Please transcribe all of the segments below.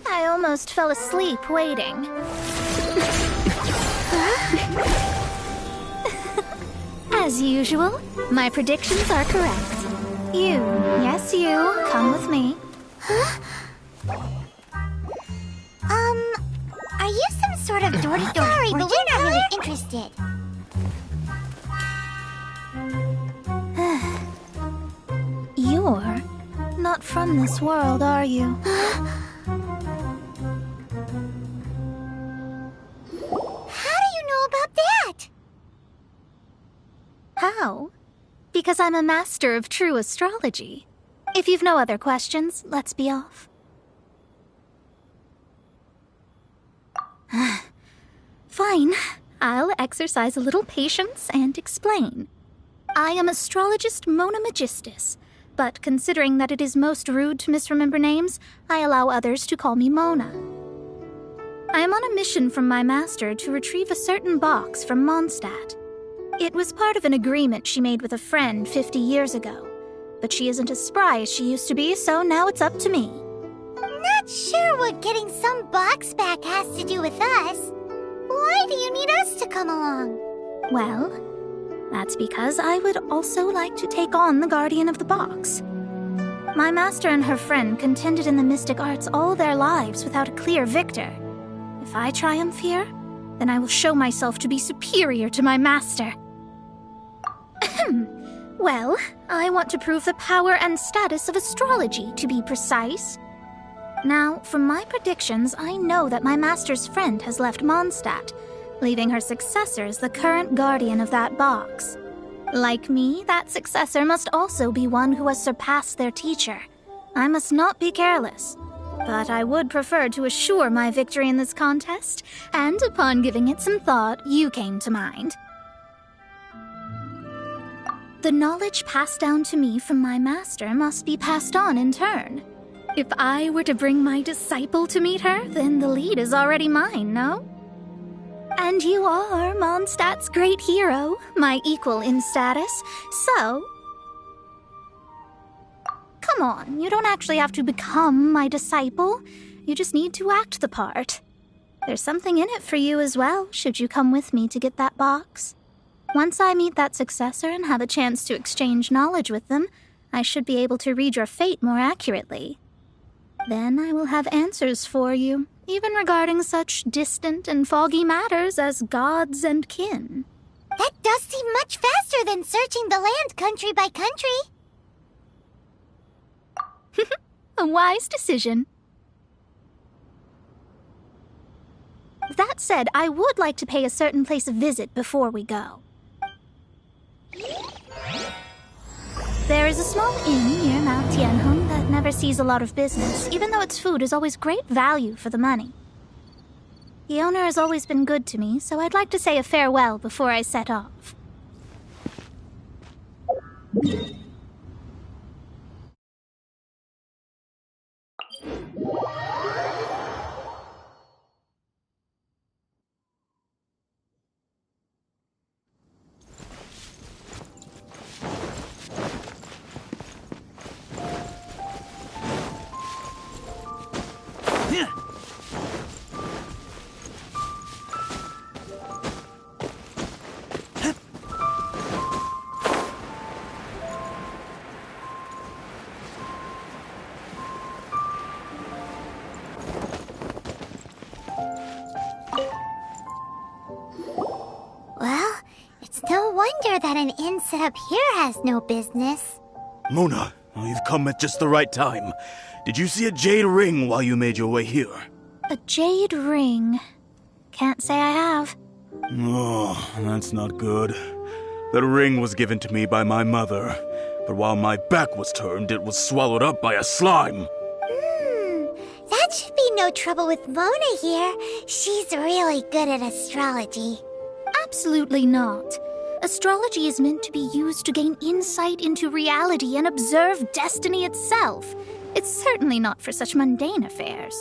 I almost fell asleep waiting. As usual, my predictions are correct. You, yes you, come with me. Huh? Are you some sort of door-to-door? Sorry, but we're not really interested. You're not from this world, are you? How do you know about that? How? Because I'm a master of true astrology. If you've no other questions, let's be off. Fine. I'll exercise a little patience and explain. I am astrologist Mona Magistus, but considering that it is most rude to misremember names, I allow others to call me Mona. I am on a mission from my master to retrieve a certain box from Mondstadt. It was part of an agreement she made with a friend 50 years ago, but she isn't as spry as she used to be, so now it's up to me. Not sure what getting some box back has to do with us. Why do you need us to come along? Well, that's because I would also like to take on the guardian of the box. My master and her friend contended in the mystic arts all their lives without a clear victor. If I triumph here, then I will show myself to be superior to my master. Well, I want to prove the power and status of astrology, to be precise. Now, from my predictions, I know that my master's friend has left Mondstadt, leaving her successor as the current guardian of that box. Like me, that successor must also be one who has surpassed their teacher. I must not be careless. But I would prefer to assure my victory in this contest, and upon giving it some thought, you came to mind. The knowledge passed down to me from my master must be passed on in turn. If I were to bring my disciple to meet her, then the lead is already mine, no? And you are Mondstadt's great hero, my equal in status, so... Come on, you don't actually have to become my disciple. You just need to act the part. There's something in it for you as well, should you come with me to get that box. Once I meet that successor and have a chance to exchange knowledge with them, I should be able to read your fate more accurately. Then I will have answers for you, even regarding such distant and foggy matters as gods and kin. That does seem much faster than searching the land country by country. A wise decision. That said, I would like to pay a certain place a visit before we go. There is a small inn near Mount Tianheng that never sees a lot of business, even though its food is always great value for the money. The owner has always been good to me, so I'd like to say a farewell before I set off. Well, it's no wonder that an inn set up here has no business. Mona, you've come at just the right time. Did you see a jade ring while you made your way here? A jade ring? Can't say I have. Oh, that's not good. That ring was given to me by my mother, but while my back was turned, it was swallowed up by a slime. That should be no trouble with Mona here. She's really good at astrology. Absolutely not. Astrology is meant to be used to gain insight into reality and observe destiny itself. It's certainly not for such mundane affairs.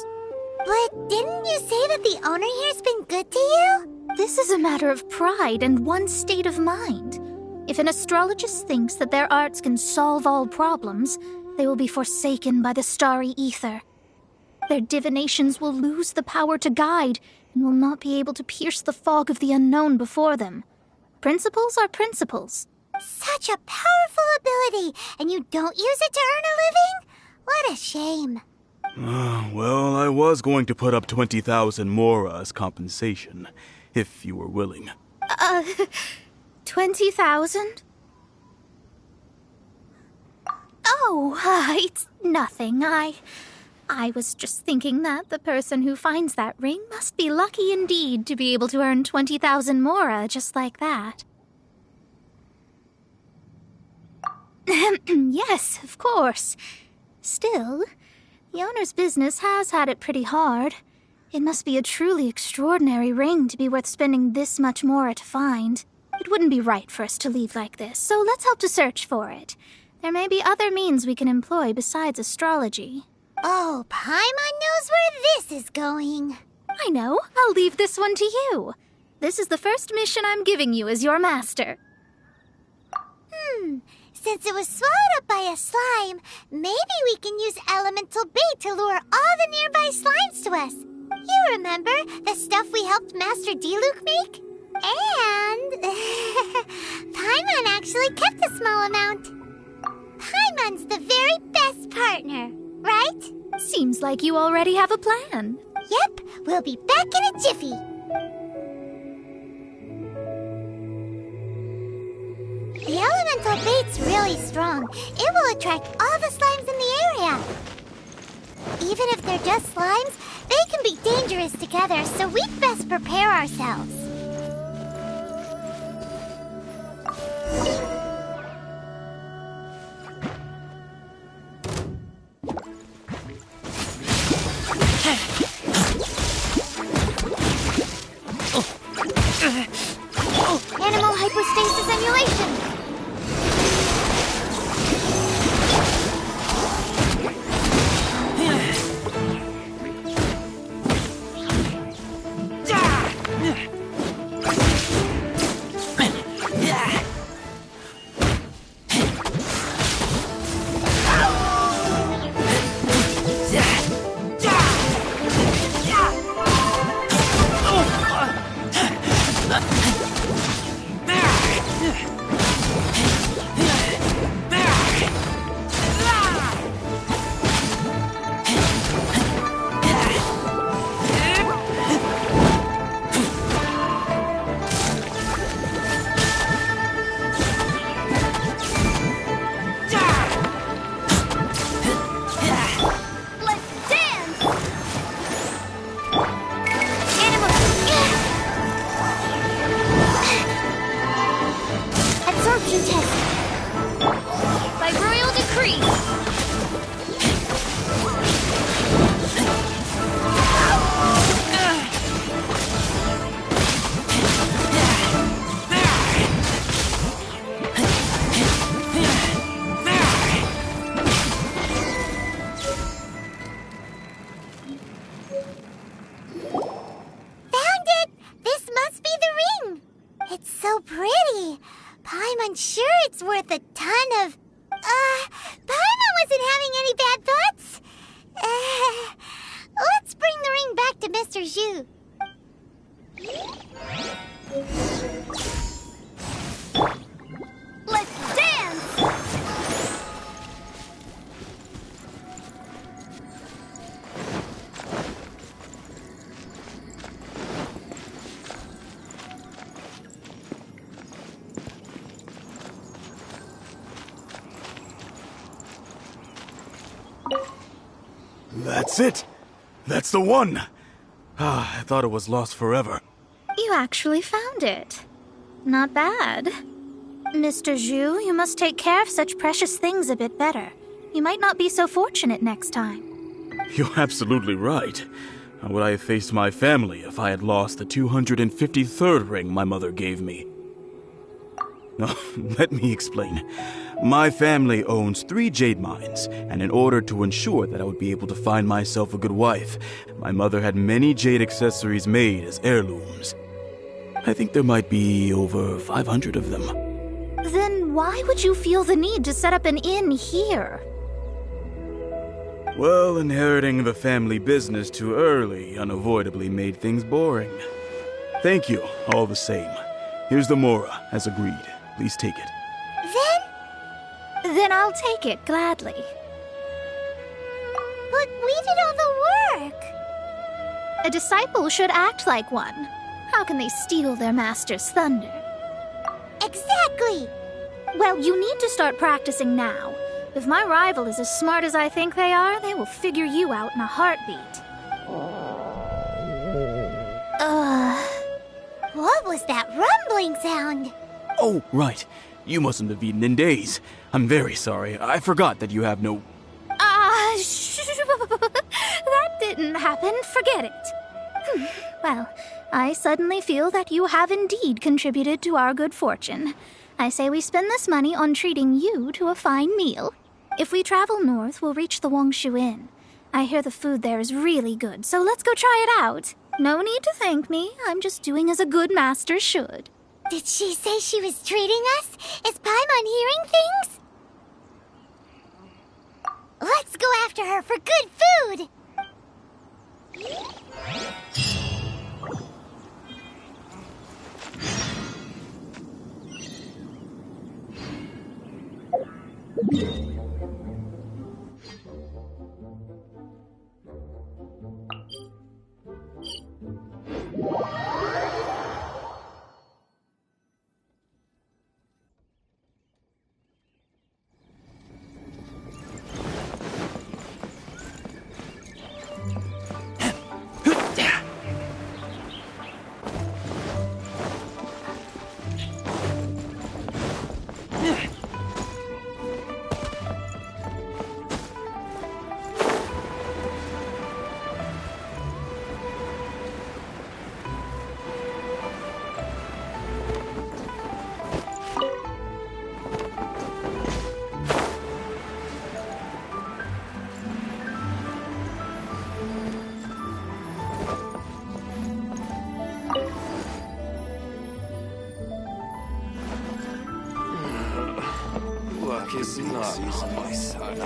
But didn't you say that the owner here's been good to you? This is a matter of pride and one's state of mind. If an astrologist thinks that their arts can solve all problems, they will be forsaken by the starry ether. Their divinations will lose the power to guide and will not be able to pierce the fog of the unknown before them. Principles are principles. Such a powerful ability, and you don't use it to earn a living? What a shame. Well, I was going to put up 20,000 mora as compensation, if you were willing. 20,000? Oh, it's nothing. I was just thinking that the person who finds that ring must be lucky indeed to be able to earn 20,000 mora just like that. Yes, of course. Still, the owner's business has had it pretty hard. It must be a truly extraordinary ring to be worth spending this much mora to find. It wouldn't be right for us to leave like this, so let's help to search for it. There may be other means we can employ besides astrology. Oh, Paimon knows where this is going. I know. I'll leave this one to you. This is the first mission I'm giving you as your master. Since it was swallowed up by a slime, maybe we can use elemental bait to lure all the nearby slimes to us. You remember the stuff we helped Master Diluc make? And Paimon actually kept a small amount. Paimon's the very best partner, right? Seems like you already have a plan. Yep, we'll be back in a jiffy. The elemental bait's really strong. It will attract all the slimes in the area. Even if they're just slimes, they can be dangerous together, so we'd best prepare ourselves. Animal hypostasis emulation! By royal decree. Found it! This must be the ring! It's so pretty. Paimon's sure it's worth a ton of... Paimon wasn't having any bad thoughts? Let's bring the ring back to Mr. Zhu. Let's dance! That's it! That's the one! I thought it was lost forever. You actually found it. Not bad. Mr. Zhu, you must take care of such precious things a bit better. You might not be so fortunate next time. You're absolutely right. How would I have faced my family if I had lost the 253rd ring my mother gave me? No, let me explain. My family owns 3 jade mines, and in order to ensure that I would be able to find myself a good wife, my mother had many jade accessories made as heirlooms. I think there might be over 500 of them. Then why would you feel the need to set up an inn here? Well, inheriting the family business too early unavoidably made things boring. Thank you, all the same. Here's the mora, as agreed. Please take it. Then I'll take it gladly. But we did all the work. A disciple should act like one. How can they steal their master's thunder? Exactly. Well, you need to start practicing now. If my rival is as smart as I think they are, they will figure you out in a heartbeat. What was that rumbling sound? Oh, right. You mustn't have eaten in days. I'm very sorry. I forgot that you have no... That didn't happen. Forget it. Well, I suddenly feel that you have indeed contributed to our good fortune. I say we spend this money on treating you to a fine meal. If we travel north, we'll reach the Wongshu Inn. I hear the food there is really good, so let's go try it out. No need to thank me. I'm just doing as a good master should. Did she say she was treating us? Is Paimon hearing things? Let's go after her for good food! Luck is not on my side.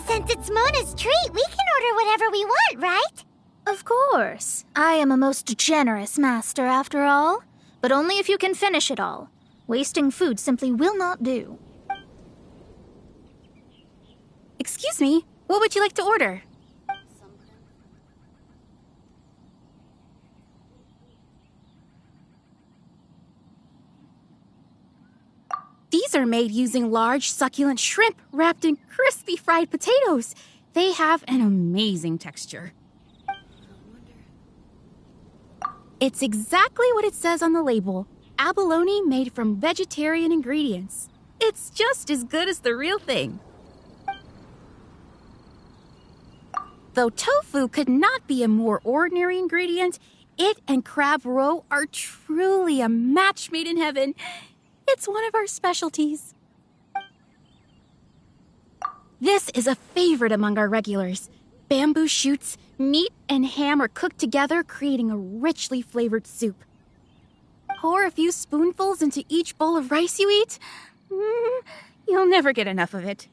Since it's Mona's treat, we can order whatever we want, right? Of course. I am a most generous master, after all. But only if you can finish it all. Wasting food simply will not do. Excuse me, what would you like to order? These are made using large, succulent shrimp wrapped in crispy fried potatoes. They have an amazing texture. It's exactly what it says on the label. Abalone made from vegetarian ingredients. It's just as good as the real thing. Though tofu could not be a more ordinary ingredient, it and crab roe are truly a match made in heaven. It's one of our specialties. This is a favorite among our regulars. Bamboo shoots, meat, and ham are cooked together, creating a richly flavored soup. Pour a few spoonfuls into each bowl of rice you eat. You'll never get enough of it.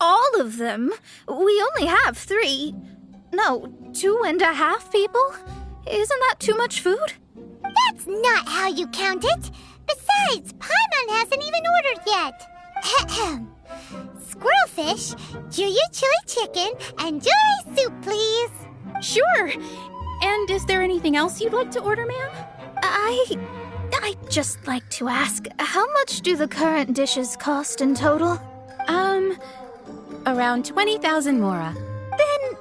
All of them? We only have 3. No, 2.5 people? Isn't that too much food? That's not how you count it. Besides, Paimon hasn't even ordered yet. Squirrelfish, Juyu chili chicken, and jewelry soup, please. Sure. And is there anything else you'd like to order, ma'am? I'd just like to ask, how much do the current dishes cost in total? Around 20,000 mora. Then,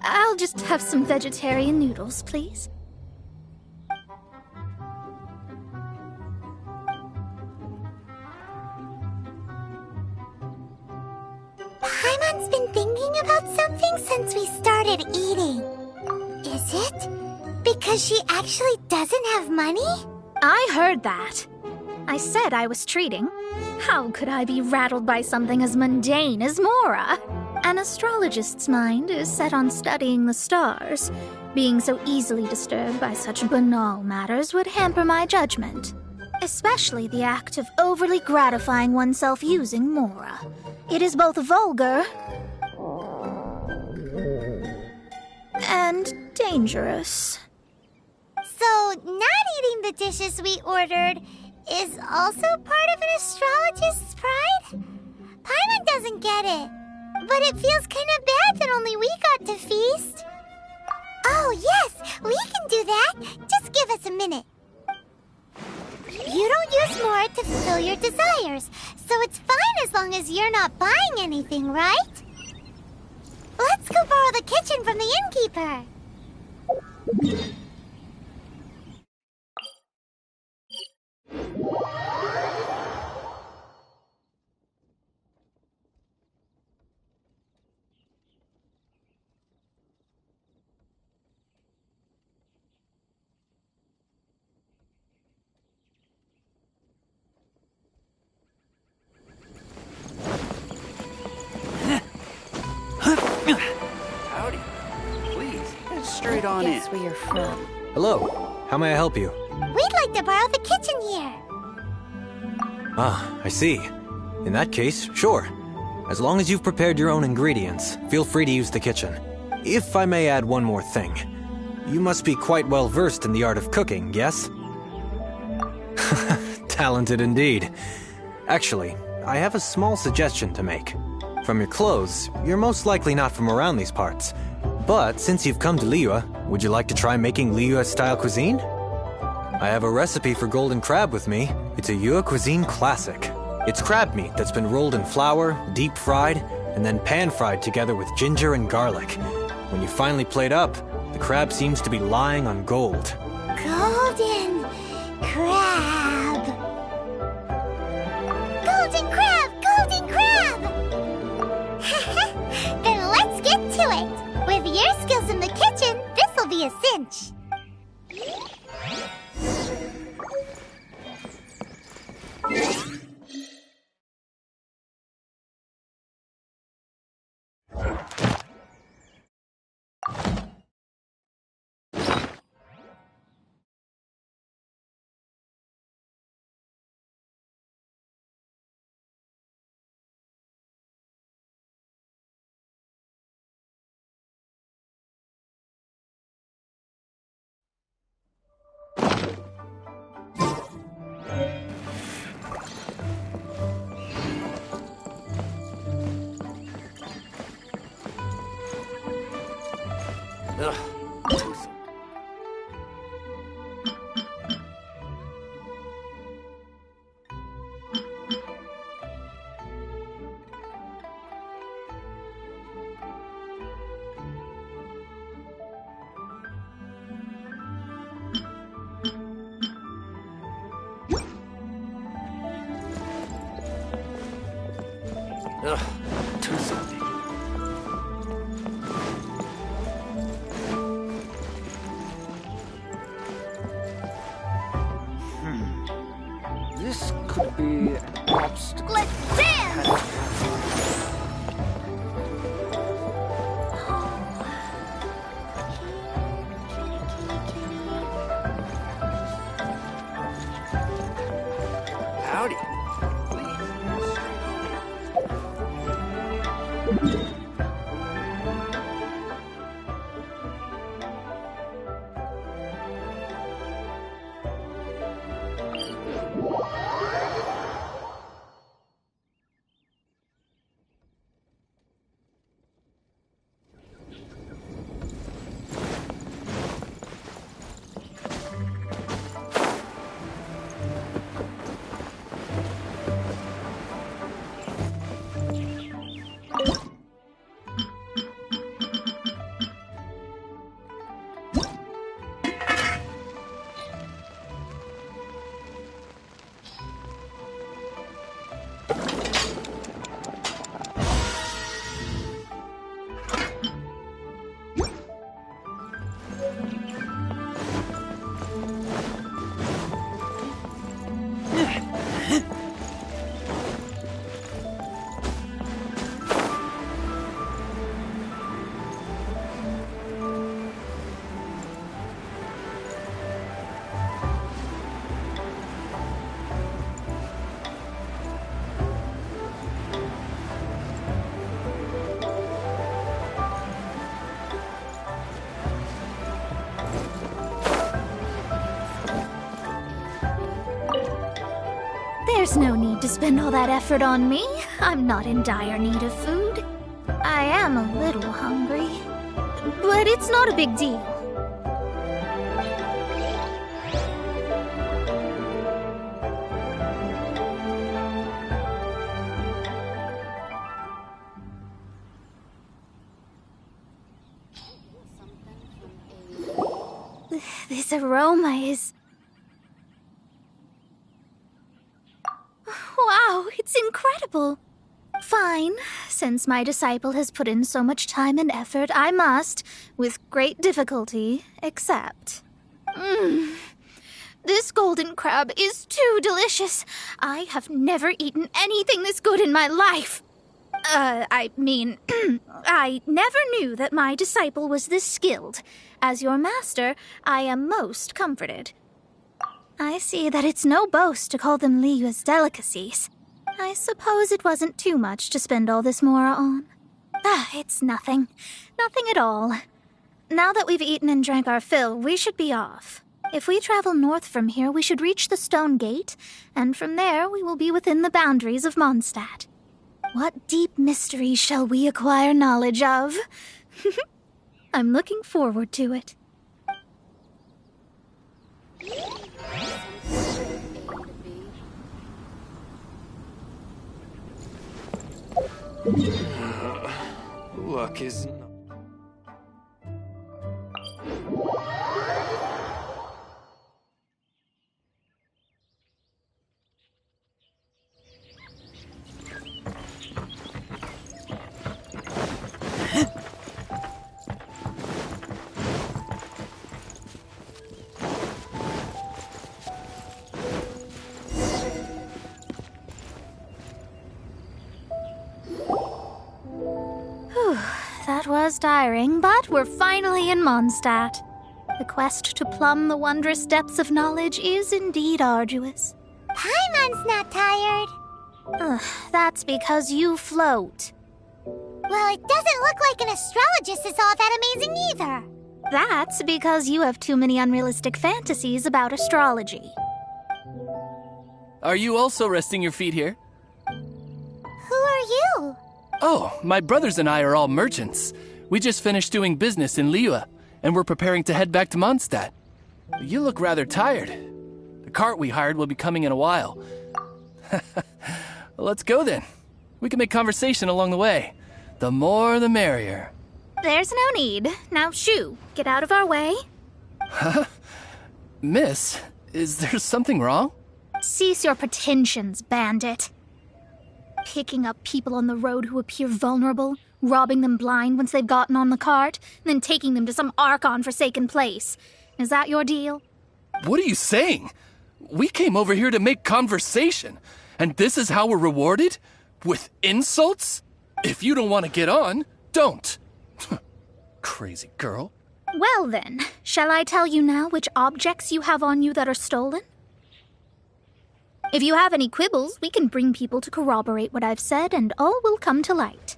I'll just have some vegetarian noodles, please. Paimon's been thinking about something since we started eating. Is it because she actually doesn't have money? I heard that. I said I was treating. How could I be rattled by something as mundane as Mora? An astrologist's mind is set on studying the stars. Being so easily disturbed by such banal matters would hamper my judgment. Especially the act of overly gratifying oneself using Mora. It is both vulgar and dangerous. So, not eating the dishes we ordered is also part of an astrologist's pride? Paimon doesn't get it, but it feels kind of bad that only we got to feast. Oh, yes, we can do that. Just give us a minute. You don't use more to fulfill your desires, so it's fine as long as you're not buying anything, right? Let's go borrow the kitchen from the innkeeper. Howdy. Please, head straight on in. Guess where you're from. Hello. How may I help you? We'd like to borrow the kitchen here. Ah, I see. In that case, sure. As long as you've prepared your own ingredients, feel free to use the kitchen. If I may add one more thing. You must be quite well versed in the art of cooking, yes? Talented indeed. Actually, I have a small suggestion to make. From your clothes, you're most likely not from around these parts. But since you've come to Liyue, would you like to try making Liyue-style cuisine? I have a recipe for golden crab with me. It's a Yue cuisine classic. It's crab meat that's been rolled in flour, deep fried, and then pan-fried together with ginger and garlic. When you finally plate up, the crab seems to be lying on gold. Golden crab. Golden crab! Golden crab! Then let's get to it. With your skills in the kitchen, this'll be a cinch. Ugh. Ugh, too salty. This could be an obstacle. Let's dance! Howdy. There's no need to spend all that effort on me. I'm not in dire need of food. I am a little hungry, but it's not a big deal. This aroma is... Wow, it's incredible. Fine. Since my disciple has put in so much time and effort, I must, with great difficulty, accept. This golden crab is too delicious. I have never eaten anything this good in my life. I never knew that my disciple was this skilled. As your master, I am most comforted. I see that it's no boast to call them Liyue's delicacies. I suppose it wasn't too much to spend all this mora on. It's nothing. Nothing at all. Now that we've eaten and drank our fill, we should be off. If we travel north from here, we should reach the Stone Gate, and from there we will be within the boundaries of Mondstadt. What deep mystery shall we acquire knowledge of? I'm looking forward to it. Luck is... That was tiring, but we're finally in Mondstadt. The quest to plumb the wondrous depths of knowledge is indeed arduous. Paimon's not tired. That's because you float. Well, it doesn't look like an astrologist is all that amazing either. That's because you have too many unrealistic fantasies about astrology. Are you also resting your feet here? Who are you? Oh, my brothers and I are all merchants. We just finished doing business in Liyue, and we're preparing to head back to Mondstadt. You look rather tired. The cart we hired will be coming in a while. Let's go then. We can make conversation along the way. The more the merrier. There's no need. Now shoo, get out of our way. Huh? Miss, is there something wrong? Cease your pretensions, bandit. Picking up people on the road who appear vulnerable, robbing them blind once they've gotten on the cart, and then taking them to some Archon-forsaken place. Is that your deal? What are you saying? We came over here to make conversation, and this is how we're rewarded? With insults? If you don't want to get on, don't. Crazy girl. Well then, shall I tell you now which objects you have on you that are stolen? If you have any quibbles, we can bring people to corroborate what I've said, and all will come to light.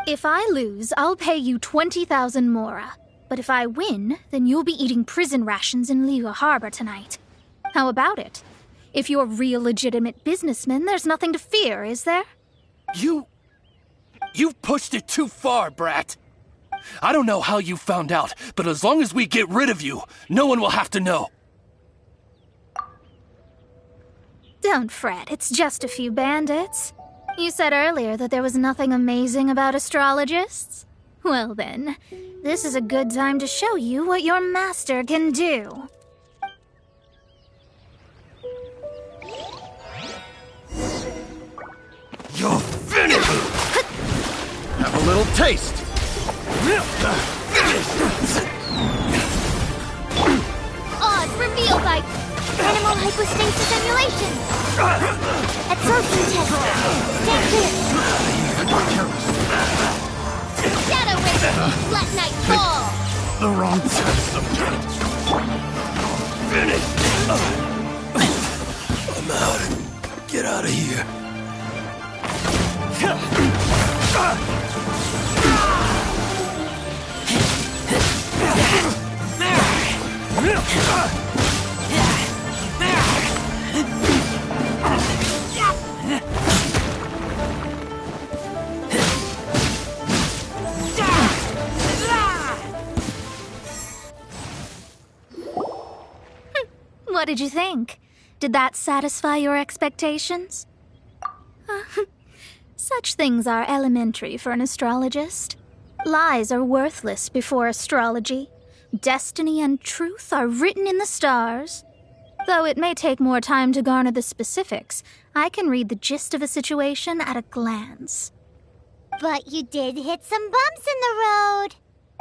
If I lose, I'll pay you 20,000 mora. But if I win, then you'll be eating prison rations in Liyue Harbor tonight. How about it? If you're real legitimate businessmen, there's nothing to fear, is there? You've pushed it too far, brat. I don't know how you found out, but as long as we get rid of you, no one will have to know. Don't fret, it's just a few bandits. You said earlier that there was nothing amazing about astrologists? Well then, this is a good time to show you what your master can do. You're finished! Have a little taste! Odds revealed by animal hypostasis emulation. Absorption test. Stand clear. Shadow Raven, let night fall. The wrong test of it. Finished! I'm out. Get out of here. What did you think? Did that satisfy your expectations? Such things are elementary for an astrologist. Lies are worthless before astrology. Destiny and truth are written in the stars. Though it may take more time to garner the specifics, I can read the gist of a situation at a glance. But you did hit some bumps in the road.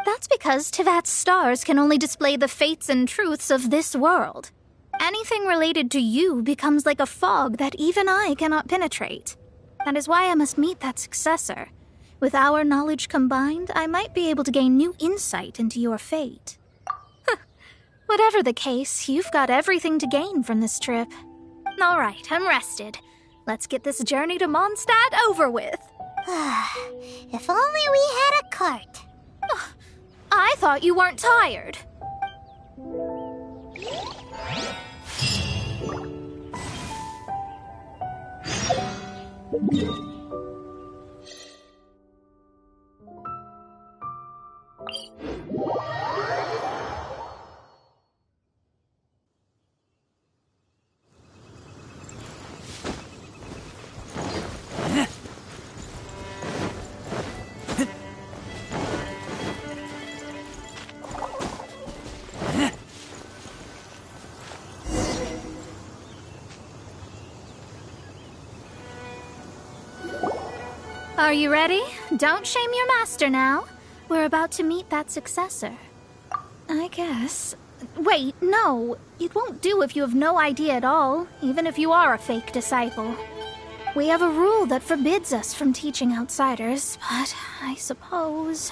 That's because Tivat's stars can only display the fates and truths of this world. Anything related to you becomes like a fog that even I cannot penetrate. That is why I must meet that successor. With our knowledge combined, I might be able to gain new insight into your fate. Whatever the case, you've got everything to gain from this trip. All right, I'm rested. Let's get this journey to Mondstadt over with. If only we had a cart. I thought you weren't tired. Are you ready? Don't shame your master now. We're about to meet that successor. I guess. Wait, no. It won't do if you have no idea at all, even if you are a fake disciple. We have a rule that forbids us from teaching outsiders, but I suppose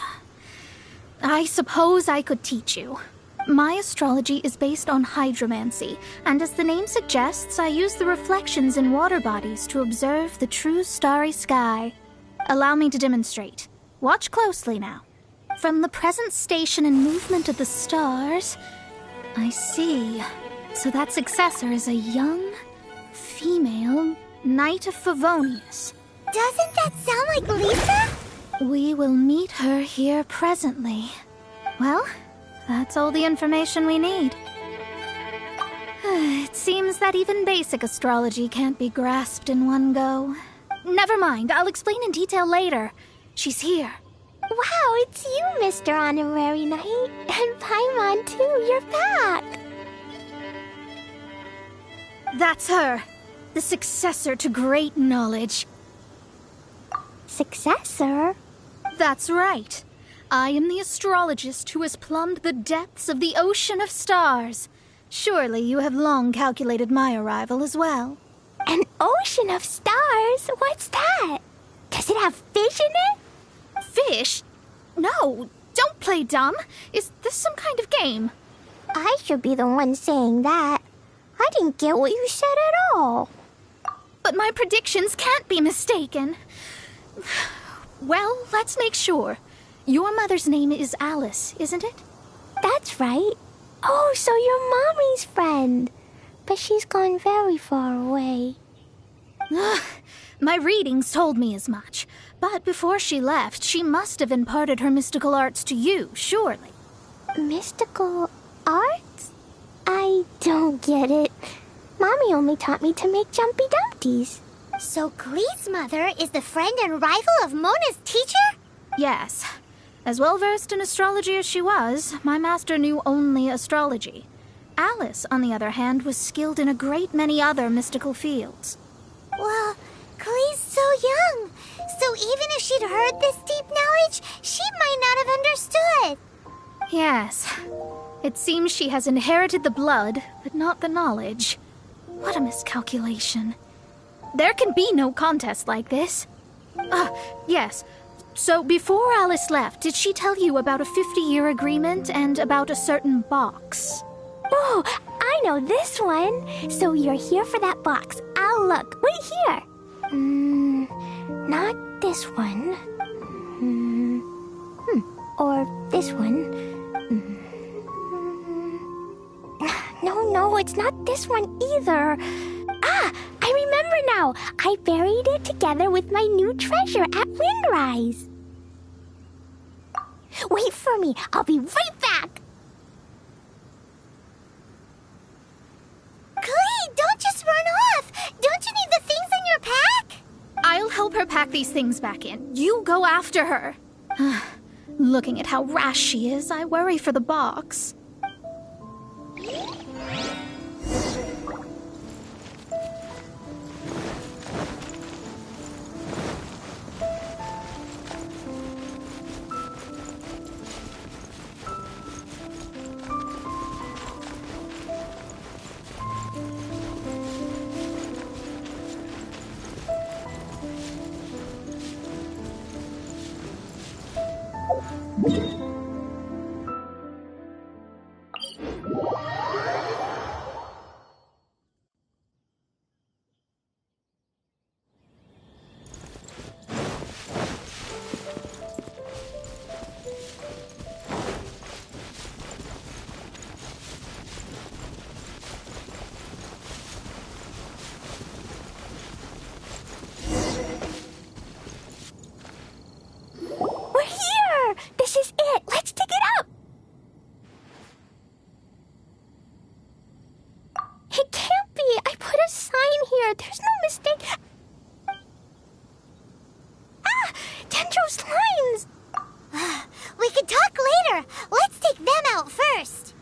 I could teach you. My astrology is based on hydromancy, and as the name suggests, I use the reflections in water bodies to observe the true starry sky. Allow me to demonstrate. Watch closely now. From the present station and movement of the stars, I see. So that successor is a young, female Knight of Favonius. Doesn't that sound like Lisa? We will meet her here presently. Well, that's all the information we need. It seems that even basic astrology can't be grasped in one go. Never mind, I'll explain in detail later. She's here. Wow, it's you, Mr. Honorary Knight. And Paimon, too, you're back. That's her. The successor to great knowledge. Successor? That's right. I am the astrologist who has plumbed the depths of the ocean of stars. Surely you have long calculated my arrival as well. An ocean of stars? What's that? Does it have fish in it? Fish? No, don't play dumb. Is this some kind of game? I should be the one saying that. I didn't get what you said at all. But my predictions can't be mistaken. Well, let's make sure. Your mother's name is Alice, isn't it? That's right. Oh, so you're Mommy's friend. But she's gone very far away. My readings told me as much. But before she left, she must have imparted her mystical arts to you, surely. Mystical arts? I don't get it. Mommy only taught me to make Jumpy Dumpties. So Glee's mother is the friend and rival of Mona's teacher? Yes. As well-versed in astrology as she was, my master knew only astrology. Alice, on the other hand, was skilled in a great many other mystical fields. Well, Glee's so young. So even if she'd heard this deep knowledge, she might not have understood. Yes. It seems she has inherited the blood, but not the knowledge. What a miscalculation. There can be no contest like this. Yes. So before Alice left, did she tell you about a 50-year agreement and about a certain box? Oh, I know this one. So you're here for that box. I'll look. Wait here. Not this one. Or this one. No, it's not this one either. Ah, I remember now. I buried it together with my new treasure at Windrise. Wait for me. I'll be right back. pack these things back in. You go after her. Looking at how rash she is, I worry for the box. There's no mistake. Ah! Dendro slimes! We can talk later. Let's take them out first.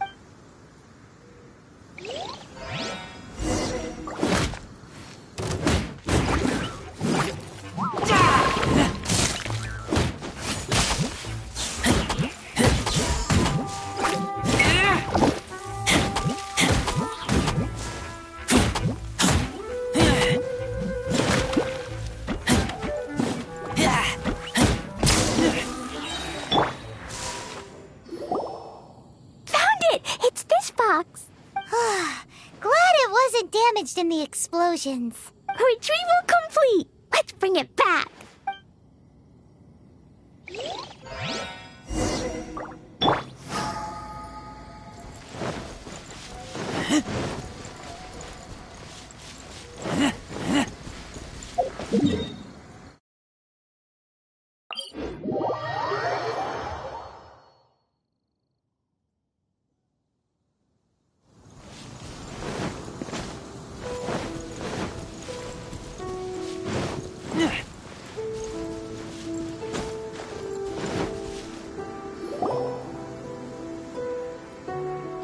Damaged in the explosions. Retrieval complete! Let's bring it back!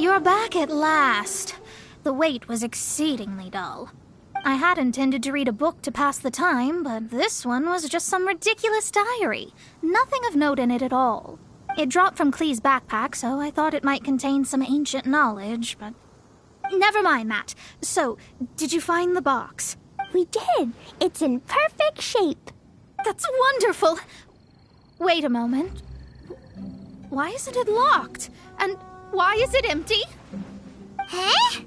You're back at last. The wait was exceedingly dull. I had intended to read a book to pass the time, but this one was just some ridiculous diary. Nothing of note in it at all. It dropped from Klee's backpack, so I thought it might contain some ancient knowledge, but... Never mind that. So, did you find the box? We did. It's in perfect shape. That's wonderful. Wait a moment. Why isn't it locked? And why is it empty? Huh?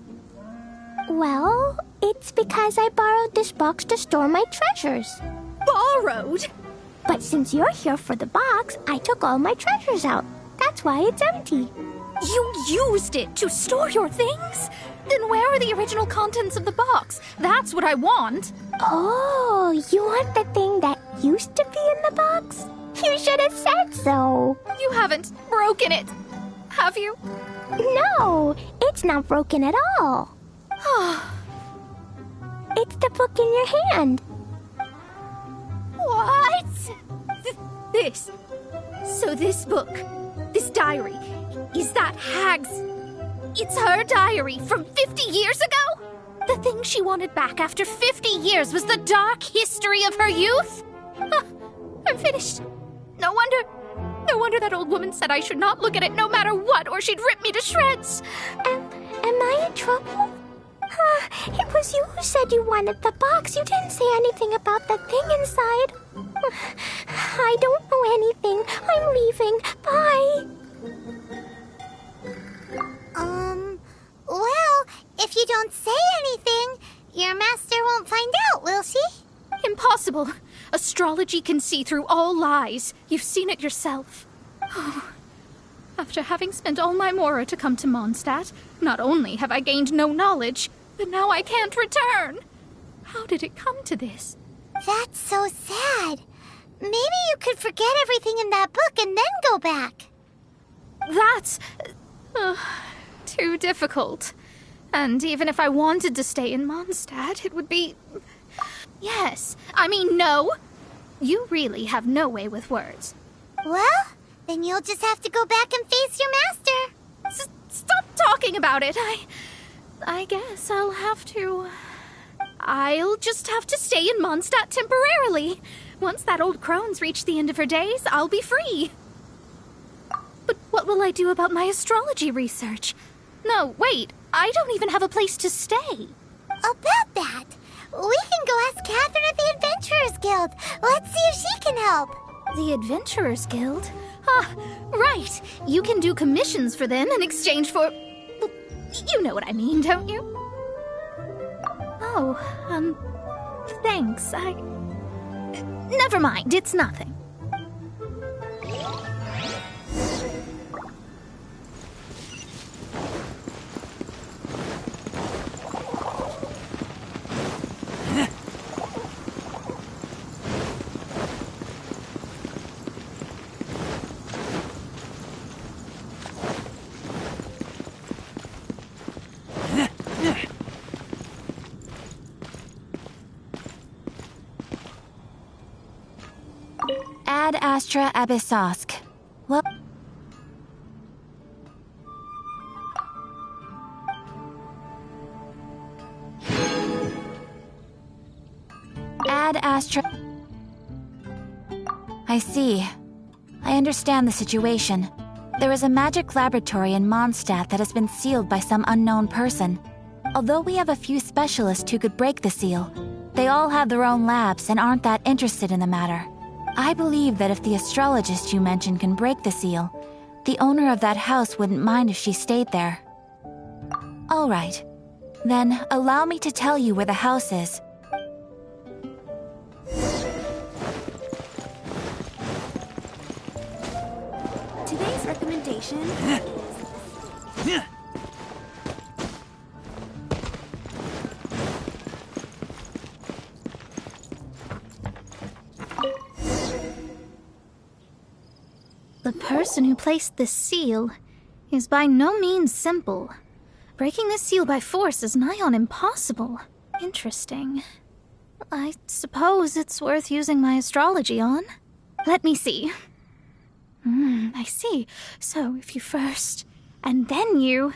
Well, it's because I borrowed this box to store my treasures. Borrowed? But since you're here for the box, I took all my treasures out. That's why it's empty. You used it to store your things? Then where are the original contents of the box? That's what I want. Oh, you want the thing that used to be in the box? You should have said so. You haven't broken it, have you? No, it's not broken at all. It's the book in your hand. What? This. So this book, this diary, is that Hag's... It's her diary from 50 years ago? The thing she wanted back after 50 years was the dark history of her youth? I'm finished. No wonder that old woman said I should not look at it no matter what, or she'd rip me to shreds. Am I in trouble? It was you who said you wanted the box. You didn't say anything about the thing inside. I don't know anything. I'm leaving. Bye. Well, if you don't say anything, your master won't find out, will she? Impossible. Astrology can see through all lies. You've seen it yourself. After having spent all my mora to come to Mondstadt, not only have I gained no knowledge, but now I can't return. How did it come to this? That's so sad. Maybe you could forget everything in that book and then go back. That's... too difficult. And even if I wanted to stay in Mondstadt, it would be... Yes, I mean no. You really have no way with words. Well, then you'll just have to go back and face your master. Stop talking about it. I guess I'll have to... I'll just have to stay in Mondstadt temporarily. Once that old crone's reached the end of her days, I'll be free. But what will I do about my astrology research? No, wait, I don't even have a place to stay. About that, we can go ask Catherine at the Adventurers Guild. Let's see if she can help. The Adventurers Guild? Ah, right. You can do commissions for them in exchange for... Well, you know what I mean, don't you? Oh, thanks. Never mind, it's nothing. Ad Astra Abyssosk. Well... Ad Astra... I see. I understand the situation. There is a magic laboratory in Mondstadt that has been sealed by some unknown person. Although we have a few specialists who could break the seal, they all have their own labs and aren't that interested in the matter. I believe that if the astrologist you mentioned can break the seal, the owner of that house wouldn't mind if she stayed there. All right. Then allow me to tell you where the house is. Today's recommendation is... The person who placed this seal is by no means simple. Breaking this seal by force is nigh on impossible. Interesting. I suppose it's worth using my astrology on. Let me see. I see. So if you first, and then you...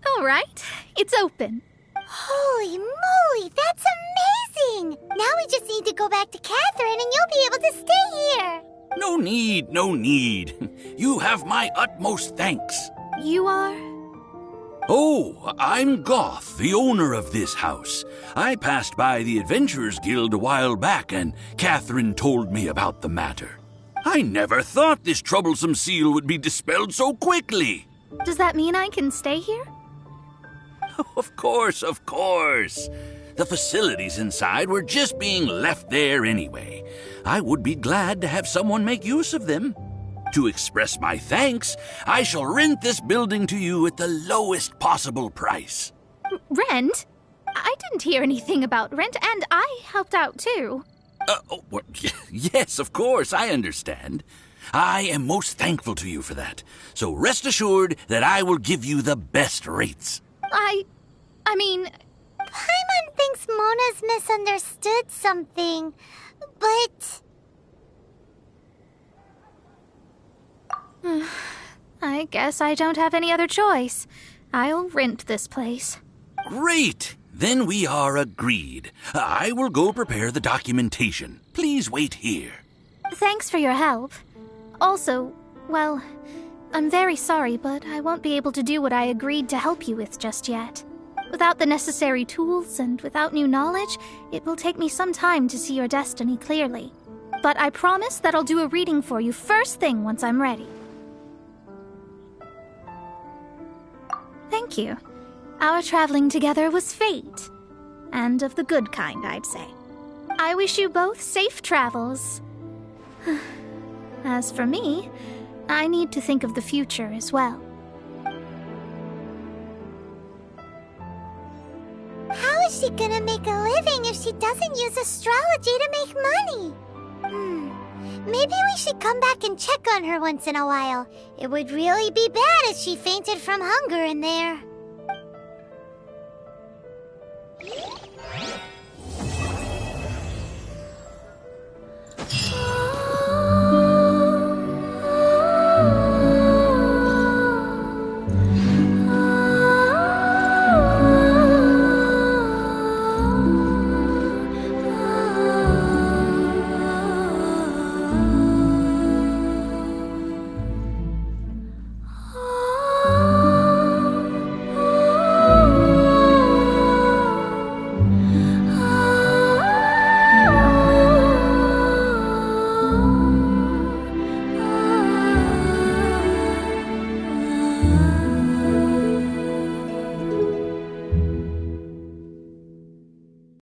All right, it's open. Holy moly, that's amazing! Now we just need to go back to Catherine and you'll be able to stay here. No need, no need. You have my utmost thanks. You are? Oh, I'm Goth, the owner of this house. I passed by the Adventurers Guild a while back and Catherine told me about the matter. I never thought this troublesome seal would be dispelled so quickly. Does that mean I can stay here? Of course, of course. The facilities inside were just being left there anyway. I would be glad to have someone make use of them. To express my thanks, I shall rent this building to you at the lowest possible price. Rent? I didn't hear anything about rent, and I helped out too. Yes, of course, I understand. I am most thankful to you for that. So rest assured that I will give you the best rates. I mean... Paimon thinks Mona's misunderstood something, but... I guess I don't have any other choice. I'll rent this place. Great! Then we are agreed. I will go prepare the documentation. Please wait here. Thanks for your help. Also, well, I'm very sorry, but I won't be able to do what I agreed to help you with just yet. Without the necessary tools and without new knowledge, it will take me some time to see your destiny clearly. But I promise that I'll do a reading for you first thing once I'm ready. Thank you. Our traveling together was fate. And of the good kind, I'd say. I wish you both safe travels. As for me, I need to think of the future as well. How is she gonna make a living if she doesn't use astrology to make money? Maybe we should come back and check on her once in a while. It would really be bad if she fainted from hunger in there.